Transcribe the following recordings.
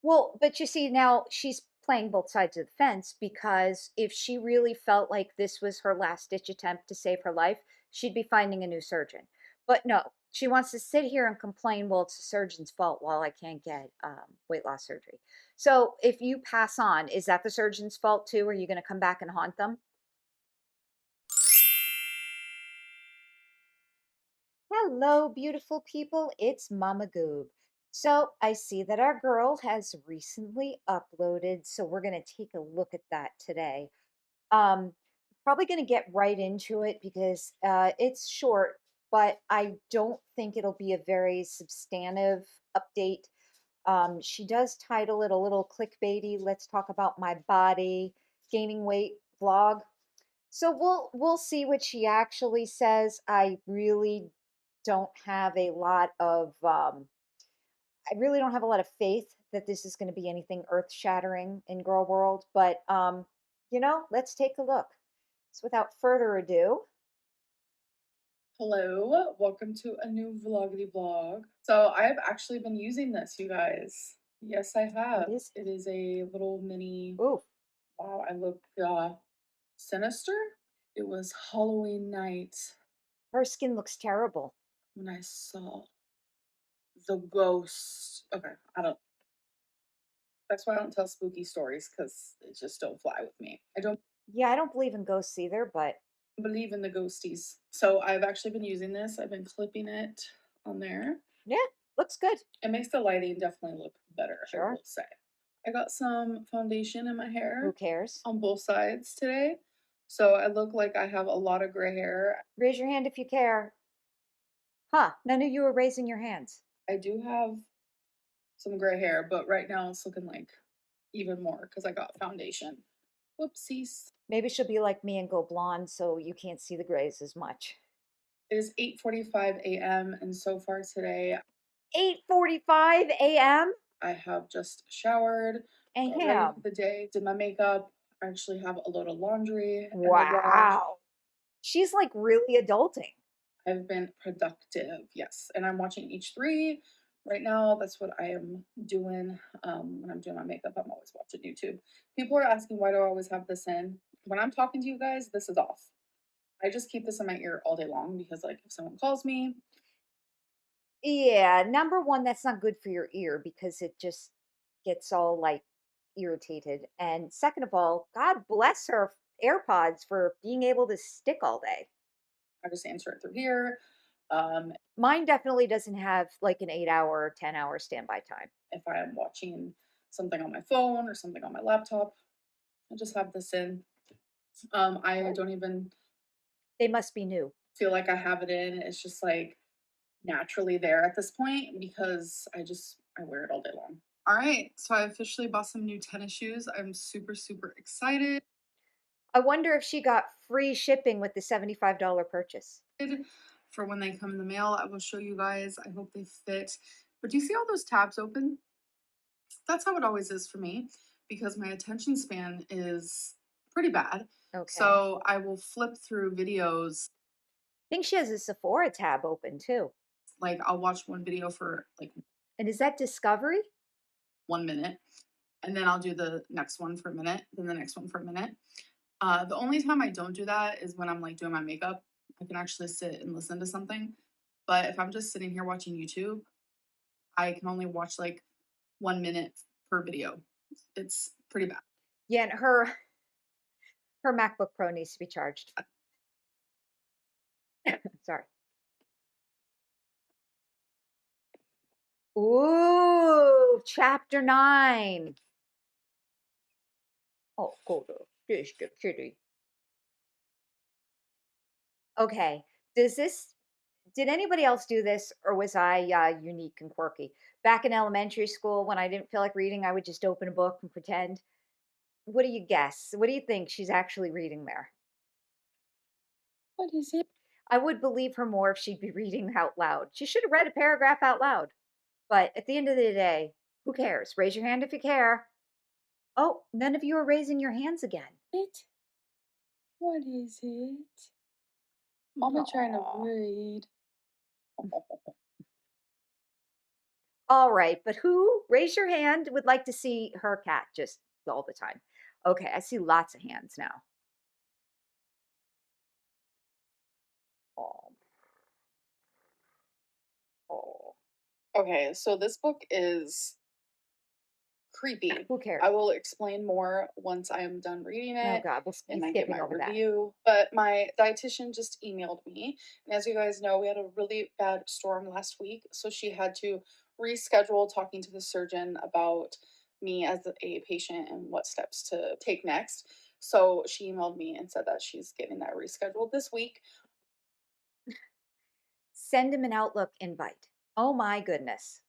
Well, but you see, now she's playing both sides of the fence because if she really felt like this was her last ditch attempt to save her life, she'd be finding a new surgeon. But no, she wants to sit here and complain, well, it's the surgeon's fault while I can't get weight loss surgery. So if you pass on, is that the surgeon's fault too? Are you going to come back and haunt them? Hello, beautiful people. It's Mama Goob. So I see that our girl has recently uploaded, so we're going to take a look at that today. Um, Probably going to get right into it because it's short, but I don't think it'll be a very substantive update. She does title it a little clickbaity. Let's talk about my body, gaining weight vlog. So we'll see what she actually says. I really don't have a lot of I really don't have a lot of faith that this is going to be anything earth-shattering in girl world, but let's take a look. So without further ado, Hello, welcome to a new vloggity vlog. So I've actually been using this, you guys. Yes, I what have. is It is a little mini, it? Ooh, wow, I look sinister. It was Halloween night her skin looks terrible. when I saw the ghost. Okay, I don't, that's why I don't tell spooky stories because it just don't fly with me. I don't Yeah, I don't believe in ghosts either, but believe in the ghosties. So I've actually been using this. I've been clipping it on there. yeah, looks good. It makes the lighting definitely look better, I Sure. will say. I got some foundation in my Who hair cares? on both sides today. So I look like I have a lot of gray hair. Raise your hand if you care. Huh, none of you are raising your hands. I do have some gray hair, but right now it's looking like even more because I got foundation. Whoopsies. Maybe she'll be like me and go blonde so you can't see the grays as much. It is 8:45 a.m. and so far today 8:45 a.m. I have just showered, got ready for Ahem. the day, did my makeup. I actually have a load of laundry in the wash. Wow. She's like really adulting. I've been productive, yes. And I'm watching H3 right now. That's what I am doing when I'm doing my makeup. I'm always watching YouTube. People are asking, why do I always have this in? When I'm talking to you guys, this is off. I just keep this in my ear all day long because, like, if someone calls me, Yeah, number one, that's not good for your ear because it just gets all like irritated. And second of all, God bless her AirPods for being able to stick all day. I just answer it through here. Um, Mine definitely doesn't have like an 8 hour or 10 hour standby time. if I am watching something on my phone or something on my laptop, I just have this in. I Good. don't even They must be new. feel like I have it in. It's just like naturally there at this point because I wear it all day long. All right, so I officially bought some new tennis shoes. I'm super super excited I wonder if she got free shipping with the $75 purchase. for when they come in the mail. I will show you guys. I hope they fit. But do you see all those tabs open? That's how it always is for me because my attention span is pretty bad. Okay. So I will flip through videos. I think she has a Sephora tab open too. Like I'll watch one video for like And is that Discovery? 1 minute, and then I'll do the next one for a minute, then the next one for a minute. The only time I don't do that is when I'm like doing my makeup. I can actually sit and listen to something. But if I'm just sitting here watching YouTube, I can only watch like 1 minute per video. It's pretty bad. Yeah, and her MacBook Pro needs to be charged. Sorry. Ooh, chapter 9. Oh, cool. Just a kitty. Okay. Did anybody else do this, or was I unique and quirky? Back in elementary school, when I didn't feel like reading, I would just open a book and pretend. What do you guess? What do you think she's actually reading there? What is it? I would believe her more if she'd be reading out loud. She should have read a paragraph out loud. But at the end of the day, who cares? Raise your hand if you care. Oh, none of you are raising your hands again. It? What is it? Mama trying to Aw. read. All right, but who, raise your hand, would like to see her cat just all the time? Okay, I see lots of hands now. Oh, oh, Okay, so this book is creepy. who cares? I will explain more once I am done reading Oh it God, we'll be and I get my skipping over that. review. But my dietitian just emailed me. And as you guys know, we had a really bad storm last week. So she had to reschedule talking to the surgeon about me as a patient and what steps to take next. So she emailed me and said that she's getting that rescheduled this week. Send him an Outlook invite. Oh my goodness.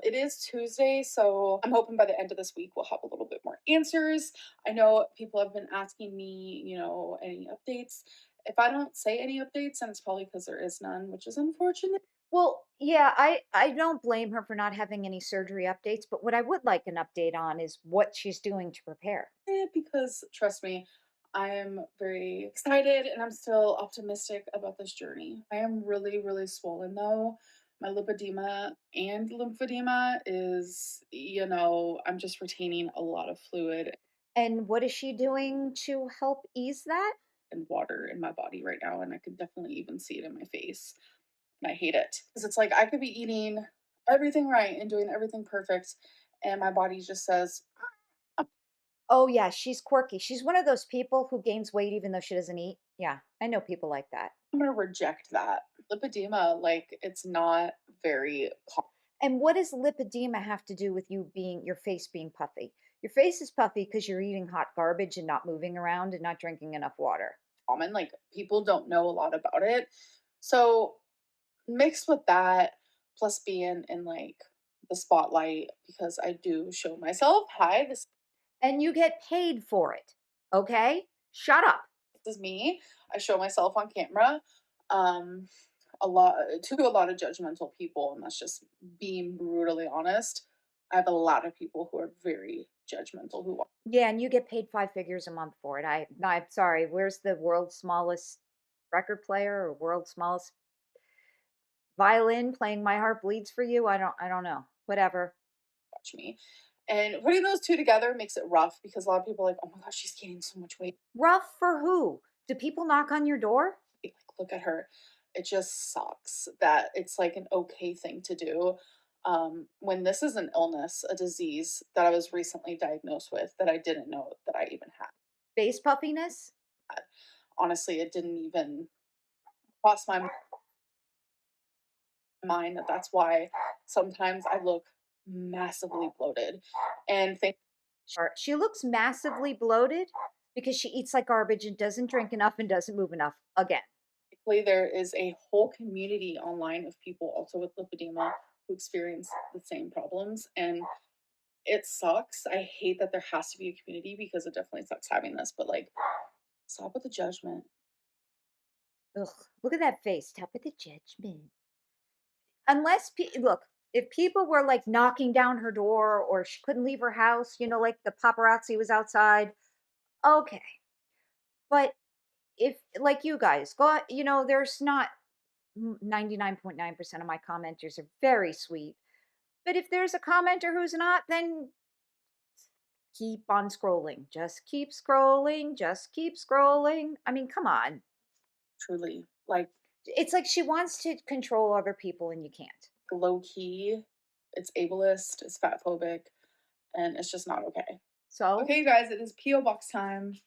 It is Tuesday, so I'm hoping by the end of this week we'll have a little bit more answers. I know people have been asking me, any updates. If I don't say any updates, then it's probably because there is none, which is unfortunate. Well, yeah, I don't blame her for not having any surgery updates, but what I would like an update on is what she's doing to prepare. Because trust me, I am very excited and I'm still optimistic about this journey. I am really, really swollen though. My lipedema and lymphedema is, I'm just retaining a lot of fluid And what is she doing to help ease that? and water in my body right now, and I could definitely even see it in my face. And I hate it because it's like I could be eating everything right and doing everything perfect, and my body just says, Oh yeah, she's quirky. She's one of those people who gains weight even though she doesn't eat. Yeah, I know people like that. I'm gonna reject that. Lipedema, like it's not very And what does lipedema have to do with your face being puffy? Your face is puffy because you're eating hot garbage and not moving around and not drinking enough water. common. Like people don't know a lot about it. So mixed with that, plus being in like the spotlight because I do show myself, hi, this And you get paid for it. Okay? Shut up. is me. I show myself on camera. Um, a lot to a lot of judgmental people, and that's just being brutally honest. I have a lot of people who are very judgmental who Yeah, and you get paid 5 figures a month for it. I'm sorry. Where's the world's smallest record player or world's smallest violin playing My Heart Bleeds for You? I don't know. Whatever. watch me. And putting those two together makes it rough because a lot of people are like, oh my gosh, she's gaining so much weight. Rough for who? Do people knock on your door? Like, look at her. It just sucks that it's like an okay thing to do. When this is an illness, a disease that I was recently diagnosed with that I didn't know that I even had. Face puffiness? Honestly, it didn't even cross my mind that that's why sometimes I look massively bloated. And Or she looks massively bloated because she eats like garbage and doesn't drink enough and doesn't move enough again. thankfully, there is a whole community online of people also with lipedema who experience the same problems. And it sucks. I hate that there has to be a community because it definitely sucks having this, but like, stop with the judgment. Ugh, look at that face. Top of the judgment. Look, if people were like knocking down her door or she couldn't leave her house, like the paparazzi was outside, okay. But if, like you guys, there's not 99.9% of my commenters are very sweet. But if there's a commenter who's not, then keep on scrolling. Just keep scrolling. Just keep scrolling. I mean, come on. Truly. Like, It's like she wants to control other people and you can't. low key, it's ableist, it's fat phobic, and it's just not okay. So, Okay, you guys, it is P.O. Box time.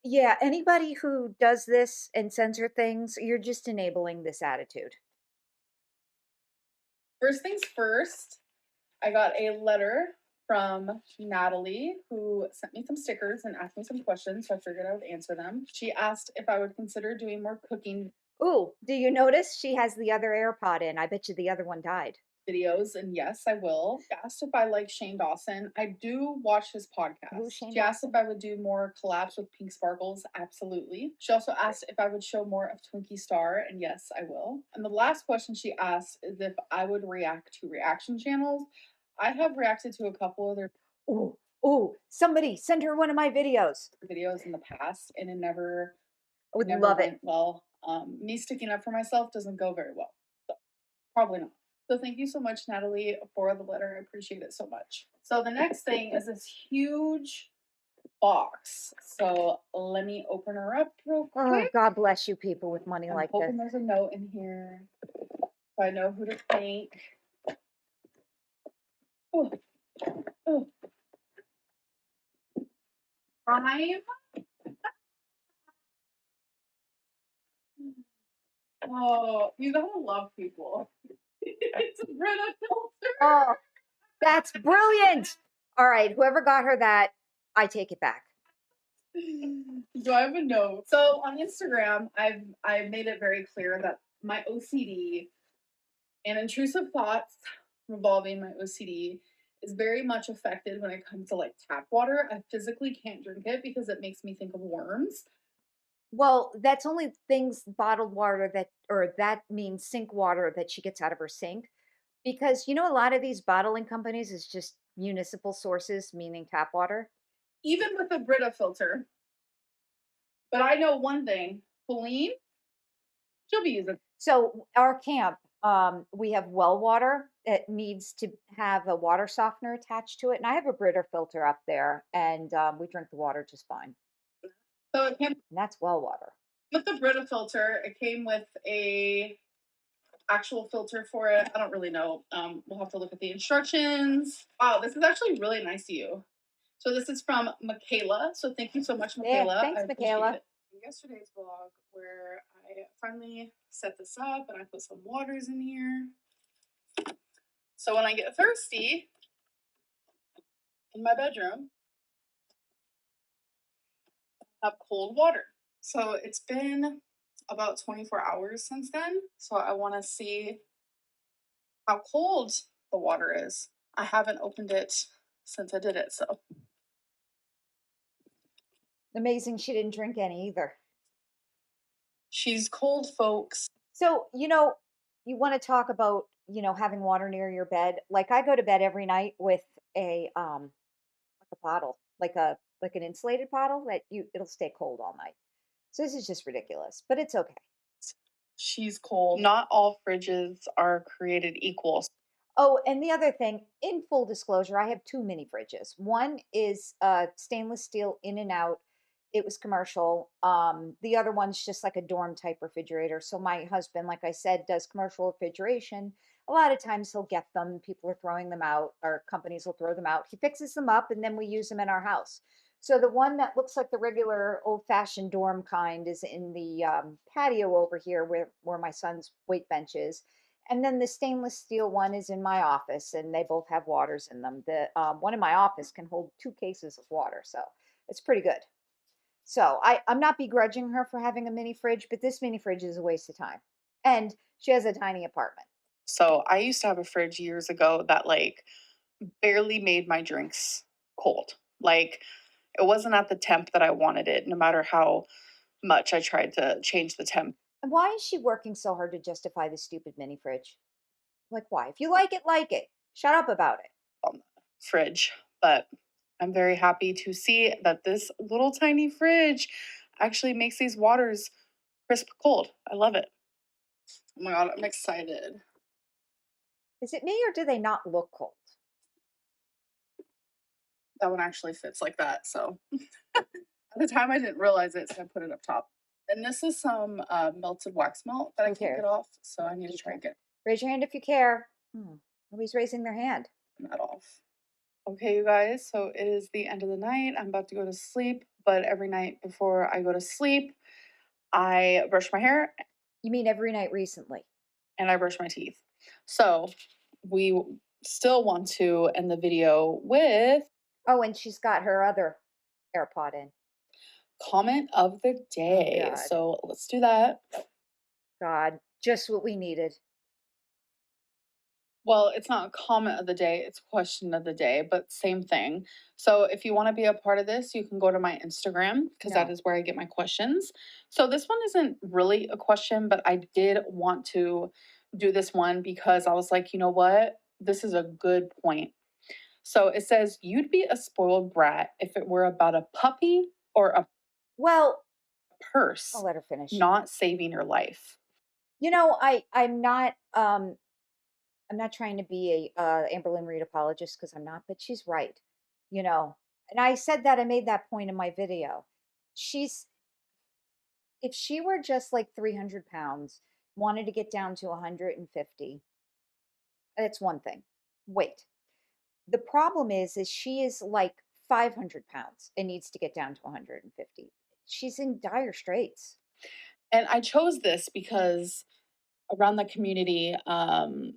yeah, anybody who does this and sends her things, you're just enabling this attitude. First things first, I got a letter from Natalie who sent me some stickers and asked me some questions, so I figured I would answer them. She asked if I would consider doing more cooking Ooh, do you notice she has the other AirPod in? I bet you the other one died. videos, and yes, I will. She asked if I like Shane Dawson. I do watch his Who's podcast. Shane She asked if Dawson? I would do more collabs with Pink Sparkles. Absolutely. She also asked if I would show more of Twinkie Star, and yes, I will. And the last question she asked is if I would react to reaction channels. I have reacted to a couple of their Ooh, ooh, somebody send her one of my videos. videos in the past, and it never I it would never love it. went well. Me sticking up for myself doesn't go very well. So probably not. So thank you so much, Natalie, for the letter. I appreciate it so much. So the next thing is this huge box. So let me open her up real Oh, quick. God bless you people with money I'm like this. hoping there's a note in here so I know who to thank. Oh, oh. Prime. Oh, you gotta love people. It's a Brita filter. Oh, that's brilliant. All right, whoever got her that, I take it back. Do I have a note? So on Instagram, I've made it very clear that my OCD and intrusive thoughts revolving my OCD is very much affected when it comes to like tap water. I physically can't drink it because it makes me think of worms. Well, that's only things bottled water that, or that means sink water that she gets out of her sink. Because a lot of these bottling companies is just municipal sources, meaning tap water. Even with a Brita filter. But I know one thing, Feline, she'll be using. So our camp, we have well water. It needs to have a water softener attached to it, and I have a Brita filter up there, and we drink the water just fine. So it came And that's well water. with the Brita filter. It came with a actual filter for it. I don't really know. We'll have to look at the instructions. Wow, this is actually really nice of you. So this is from Michaela. So thank you so much, Yeah, Michaela. I thanks, appreciate Michaela. it. In yesterday's vlog, where I finally set this up and I put some waters in here. So when I get thirsty in my bedroom, I have cold water. So it's been about 24 hours since then. So I want to see how cold the water is. I haven't opened it since I did it. So Amazing she didn't drink any either. she's cold, folks. So, you want to talk about, having water near your bed. Like I go to bed every night with a like a bottle, like an insulated bottle that it'll stay cold all night. So this is just ridiculous, but it's okay. She's cold. Not all fridges are created equal. Oh, and the other thing, in full disclosure, I have two mini fridges. One is stainless steel in and out. It was commercial. The other one's just like a dorm type refrigerator. So my husband, like I said, does commercial refrigeration. A lot of times he'll get them. People are throwing them out, or companies will throw them out. He fixes them up, and then we use them in our house. So the one that looks like the regular old-fashioned dorm kind is in the patio over here, where my son's weight bench is, and then the stainless steel one is in my office, and they both have waters in them. The one in my office can hold 2 cases of water, so it's pretty good. So I'm not begrudging her for having a mini fridge, but this mini fridge is a waste of time. And she has a tiny apartment. So I used to have a fridge years ago that like barely made my drinks cold. Like it wasn't at the temp that I wanted it, no matter how much I tried to change the temp And why is she working so hard to justify this stupid mini fridge? Like, why? If you like it, like it. Shut up about it. on the fridge. But I'm very happy to see that this little tiny fridge actually makes these waters crisp cold. I love it. Oh my god, I'm excited. Is it me or do they not look cold? That one actually fits like that. So at the time I didn't realize it, so I put it up top. And this is some melted wax melt that I Who can't get cares? off, so I need to You try and care. get Raise your hand if you care. Nobody's raising their hand. that off. Okay, you guys, so it is the end of the night. I'm about to go to sleep, but every night before I go to sleep, I brush my hair You mean every night recently? and I brush my teeth. So we still want to end the video with Oh, and she's got her other AirPod in. comment of the Oh, day. God. So let's do that. God, just what we needed. Well, it's not a comment of the day, it's question of the day, but same thing. So if you want to be a part of this, you can go to my Instagram because that No. is where I get my questions. So this one isn't really a question, but I did want to do this one because I was like, you know what? This is a good point. So it says, you'd be a spoiled brat if it were about a puppy or a Well, I'll purse let her finish. not saving your life. I'm not I'm not trying to be a Amberlynn Reid apologist because I'm not, but she's right. You know, and I said that I made that point in my video. She's if she were just like 300 pounds, wanted to get down to 150, it's one thing. Wait, the problem is she is like 500 pounds and needs to get down to 150. She's in dire straits. And I chose this because around the community,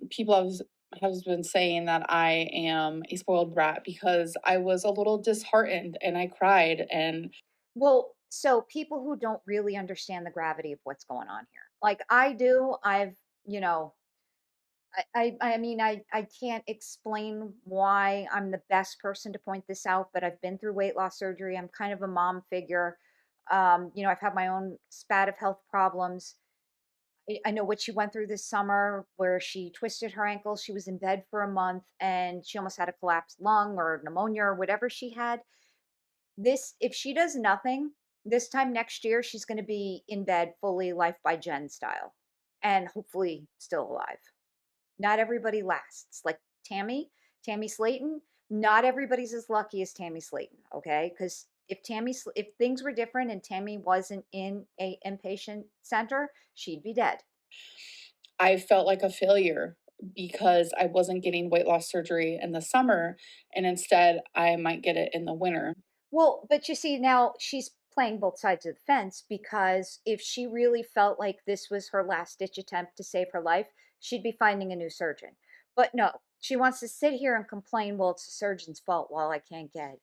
people have been saying that I am a spoiled brat because I was a little disheartened and I cried and Well, so people who don't really understand the gravity of what's going on here, like I do, you know, I can't explain why I'm the best person to point this out, but I've been through weight loss surgery. I'm kind of a mom figure. I've had my own spat of health problems. I know what she went through this summer where she twisted her ankle. She was in bed for a month and she almost had a collapsed lung or pneumonia or whatever she had. If she does nothing, this time next year, she's going to be in bed fully Life by Jen style and hopefully still alive. Not everybody lasts. Like Tammy Slayton, not everybody's as lucky as Tammy Slayton, okay? Because if things were different and Tammy wasn't in a inpatient center, she'd be dead. I felt like a failure because I wasn't getting weight loss surgery in the summer and instead I might get it in the winter. Well, but you see, now she's playing both sides of the fence because if she really felt like this was her last ditch attempt to save her life, she'd be finding a new surgeon. But no, she wants to sit here and complain, well, it's the surgeon's fault while I can't get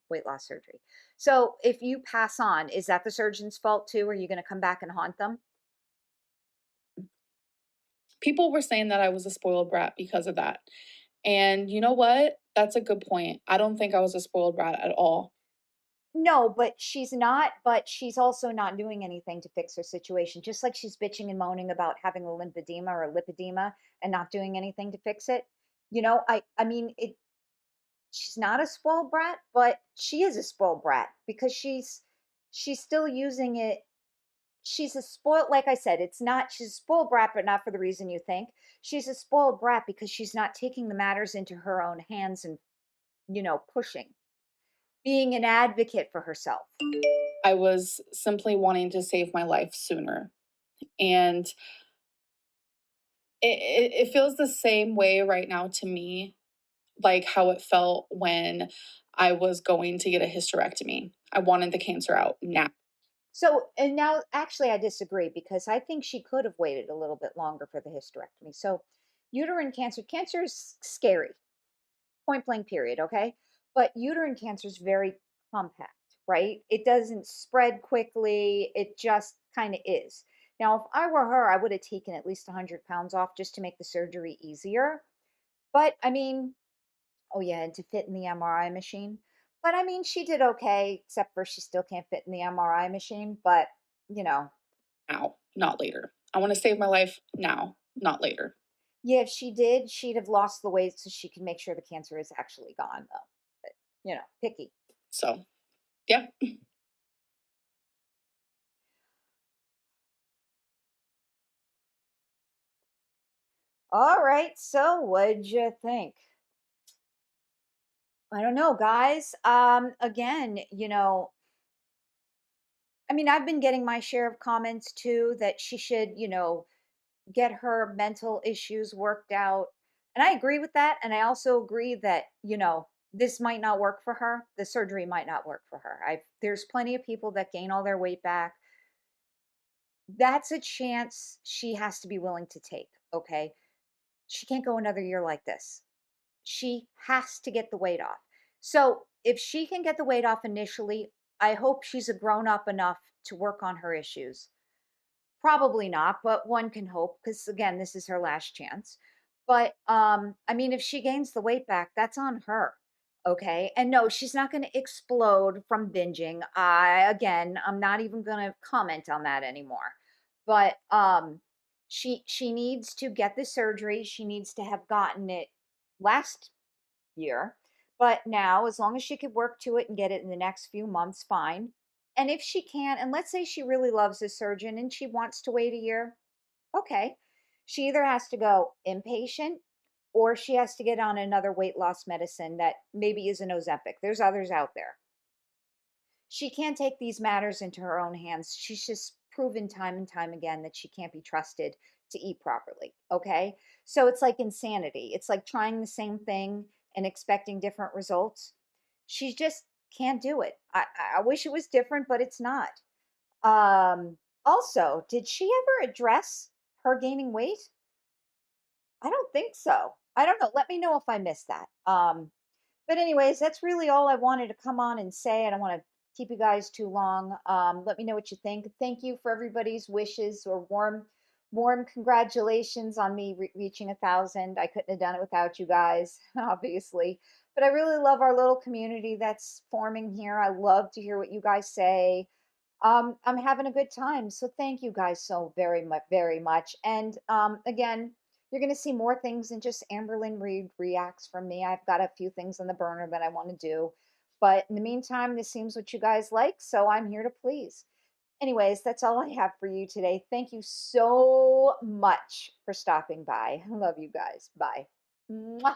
weight loss surgery. So if you pass on, is that the surgeon's fault too? Are you going to come back and haunt them? People were saying that I was a spoiled brat because of that. And you know what? That's a good point. I don't think I was a spoiled brat at all. No, but she's not, but she's also not doing anything to fix her situation. Just like she's bitching and moaning about having a lymphedema or a lipedema and not doing anything to fix it. I mean, she's not a spoiled brat, but she is a spoiled brat because she's still using it. She's a spoiled, like I said, it's not she's a spoiled brat, but not for the reason you think. She's a spoiled brat because she's not taking the matters into her own hands and, pushing, being an advocate for herself. I was simply wanting to save my life sooner. And it feels the same way right now to me, like how it felt when I was going to get a hysterectomy. I wanted the cancer out now. So, and now actually I disagree because I think she could have waited a little bit longer for the hysterectomy. So, uterine cancer is scary, point blank period, okay? But uterine cancer is very compact, right? It doesn't spread quickly, it just kind of is. Now, if I were her, I would have taken at least 100 pounds off just to make the surgery easier. But I mean, oh yeah, and to fit in the MRI machine. But I mean, she did okay, except for she still can't fit in the MRI machine. But you know, Now, not later. I want to save my life now, not later. yeah, if she did, she'd have lost the weight so she can make sure the cancer is actually gone, though. But picky. So, yeah. All right, so what'd you think? I don't know, guys. Again, I mean, I've been getting my share of comments too that she should, get her mental issues worked out. And I agree with that. And I also agree that, this might not work for her. The surgery might not work for her. There's plenty of people that gain all their weight back. That's a chance she has to be willing to take. Okay. She can't go another year like this. She has to get the weight off. So if she can get the weight off initially, I hope she's a grown up enough to work on her issues. Probably not, but one can hope because again, this is her last chance. But I mean, if she gains the weight back, that's on her. Okay. And no, she's not going to explode from binging. I'm not even going to comment on that anymore. But she needs to get the surgery. She needs to have gotten it last year. But now, as long as she could work to it and get it in the next few months, fine. And if she can't, and let's say she really loves this surgeon and she wants to wait a year, okay. She either has to go inpatient or she has to get on another weight loss medicine that maybe is an Ozempic. There's others out there. She can't take these matters into her own hands. She's just proven time and time again that she can't be trusted to eat properly. Okay. So it's like insanity. It's like trying the same thing and expecting different results. She just can't do it. I wish it was different, but it's not. Also, did she ever address her gaining weight? I don't think so. I don't know. Let me know if I missed that. But anyways, that's really all I wanted to come on and say. I don't want to keep you guys too long. Let me know what you think. Thank you for everybody's wishes or warm congratulations on me reaching 1,000. I couldn't have done it without you guys, obviously. But I really love our little community that's forming here. I love to hear what you guys say. I'm having a good time. So thank you guys so very much. And again, you're going to see more things than just Amberlynn Reid reacts from me. I've got a few things on the burner that I want to do. But in the meantime, this seems what you guys like. So I'm here to please. Anyways, that's all I have for you today. Thank you so much for stopping by. I love you guys. Bye. Mwah.